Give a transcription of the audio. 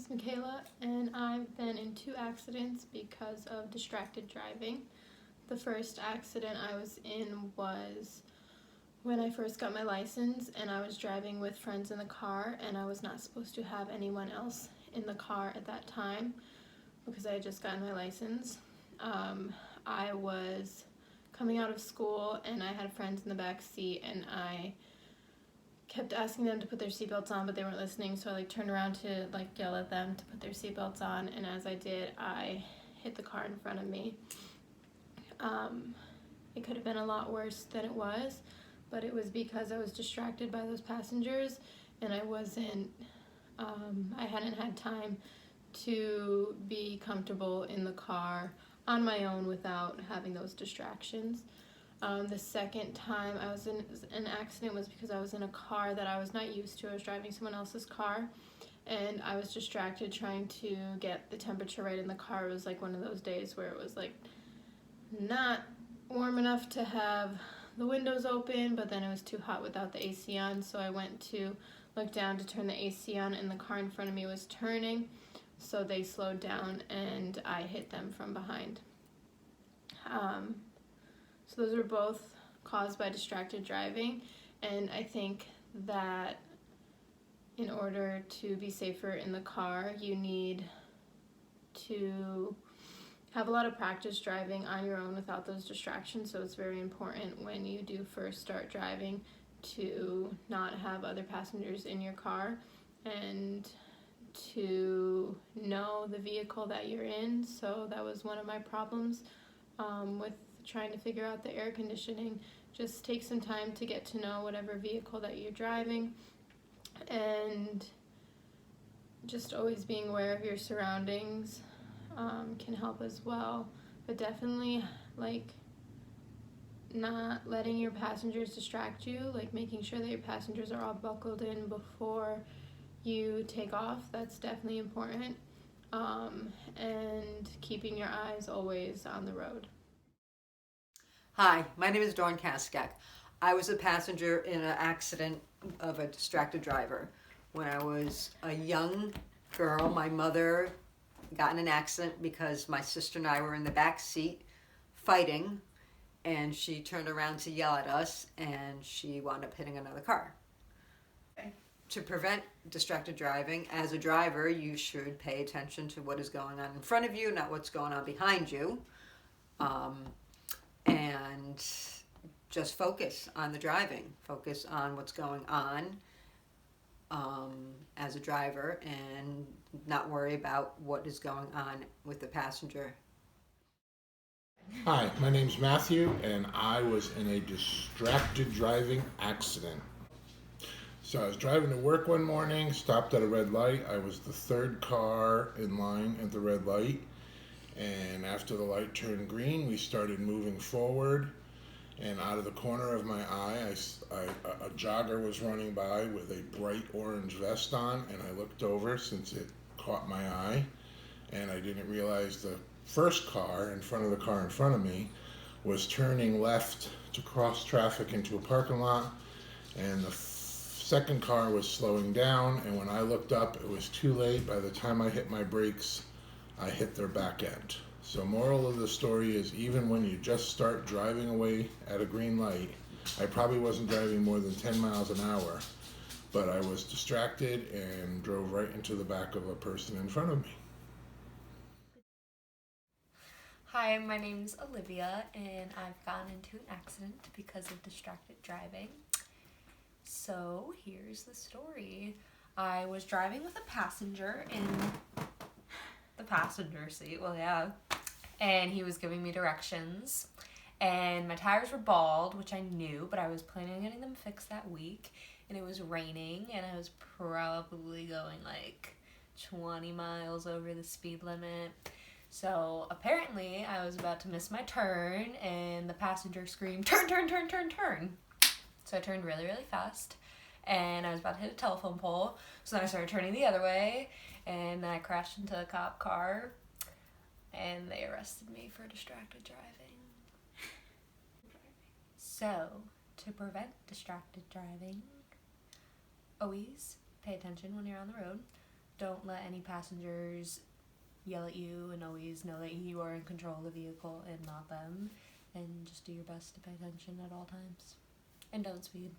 name's Michaela, and I've been in 2 accidents because of distracted driving. The first accident I was in was when I first got my license, and I was driving with friends in the car, and I was not supposed to have anyone else in the car at that time because I had just gotten my license. I was coming out of school, and I had friends in the back seat, and I kept asking them to put their seatbelts on, but they weren't listening, so I turned around to yell at them to put their seatbelts on, and as I did, I hit the car in front of me. It could have been a lot worse than it was, but it was because I was distracted by those passengers, and I hadn't had time to be comfortable in the car on my own without having those distractions. The second time I was in an accident was because I was in a car that I was not used to. I was driving someone else's car, and I was distracted trying to get the temperature right in the car. It was one of those days where it was not warm enough to have the windows open, but then it was too hot without the AC on, so I went to look down to turn the AC on, and the car in front of me was turning, so they slowed down and I hit them from behind. So those were both caused by distracted driving, and I think that in order to be safer in the car, you need to have a lot of practice driving on your own without those distractions. So it's very important when you do first start driving to not have other passengers in your car and to know the vehicle that you're in. So that was one of my problems with trying to figure out the air conditioning. Just take some time to get to know whatever vehicle that you're driving, and just always being aware of your surroundings can help as well. But definitely not letting your passengers distract you, making sure that your passengers are all buckled in before you take off. That's definitely important. And keeping your eyes always on the road. Hi, my name is Dawn Kaskak. I was a passenger in an accident of a distracted driver. When I was a young girl, my mother got in an accident because my sister and I were in the back seat fighting, and she turned around to yell at us, and she wound up hitting another car. To prevent distracted driving, as a driver, you should pay attention to what is going on in front of you, not what's going on behind you. And just focus on the driving, focus on what's going on as a driver, and not worry about what is going on with the passenger. Hi, my name's Matthew, and I was in a distracted driving accident. So I was driving to work one morning, stopped at a red light. I was the third car in line at the red light, and after the light turned green, we started moving forward, and out of the corner of my eye, a jogger was running by with a bright orange vest on, and I looked over since it caught my eye, and I didn't realize the first car in front of the car in front of me was turning left to cross traffic into a parking lot, and the second car was slowing down, and when I looked up, it was too late. By the time I hit my brakes, I hit their back end. So moral of the story is, even when you just start driving away at a green light, I probably wasn't driving more than 10 miles an hour, but I was distracted and drove right into the back of a person in front of me. Hi, my name's Olivia, and I've gotten into an accident because of distracted driving. So here's the story. I was driving with a passenger in the passenger seat, and he was giving me directions, and my tires were bald, which I knew, but I was planning on getting them fixed that week, and it was raining, and I was probably going 20 miles over the speed limit. So apparently I was about to miss my turn, and the passenger screamed, "Turn, turn, turn, turn, turn." So I turned really, really fast, and I was about to hit a telephone pole. So then I started turning the other way, and then I crashed into a cop car, and they arrested me for distracted driving. So, to prevent distracted driving, always pay attention when you're on the road. don't let any passengers yell at you, and always know that you are in control of the vehicle and not them. And just do your best to pay attention at all times. And don't speed.